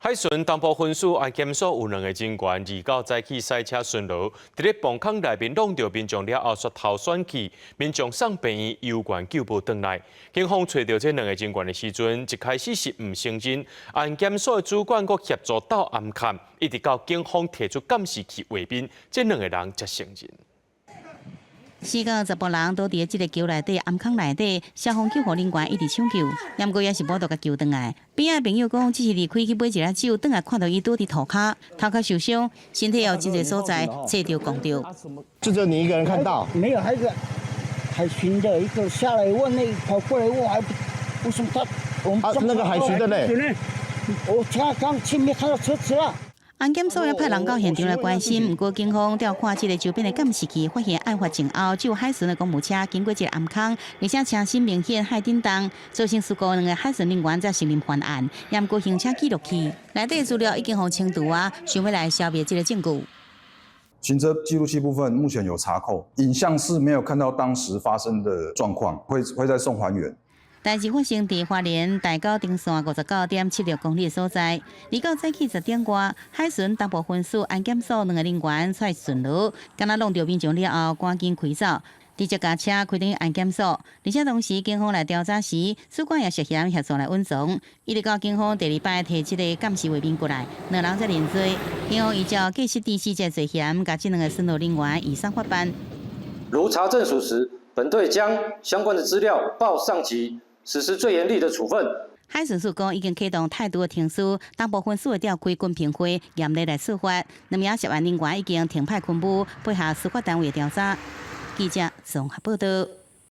海巡东部分署安检所有2个警员29早起赛车巡逻，伫咧磅坑内面弄到民众了后，甩头选去，民众送病院由援救无回来。警方找到这2个警员的时阵，一开始是唔承认，安检所的主管阁协助到暗勘，一直到警方提出监视器画面，这2个人才承认。 4个查甫人倒伫即个桥内底暗坑内底，消防救护人员一直抢救，不过也是无度甲救回来。边仔朋友讲，只是离开去买一粒酒，转来看到伊倒伫涂骹，头壳受伤，身体有真侪所在切着拱着。就只有你一个人看到？没有，海巡的一个下来问跑过来问，为什么我们那个海巡的嘞？我刚前面看到车子了。 安检所也派人到现场来关心，不过警方调看这个周边的监视器，发现案发前后只有海巡的公务车经过这个暗坑，而且车身明显海震动，造成事故2个海巡人员才承认犯案，也不过行车记录器内底资料已经互清除啊，想要来消灭这个证据。 行车记录器部分目前有查扣，影像是没有看到当时发生的状况，会再送还原。 代志发生伫花莲大高顶线59.76公里的所在。29早起10点外，海巡东部分署安检所2个人员出来巡逻，敢若弄到民众了后，赶紧开走，直接驾车开进安检所。而且同时，警方来调查时，主管也涉嫌协助来稳藏，一直到警方第2摆提这个监视画面过来，2人才认罪。警方依照过失致死这罪嫌，甲这2个巡逻人员移送法办。如查证属实，本队将相关的资料报上级。 实施最严厉的处分。海巡署讲已经启动态度的停驶，东部分署会调开公平会严厉来处罚。那么涉案人员已经停派昆布，配合司法单位的调查。记者综合报道。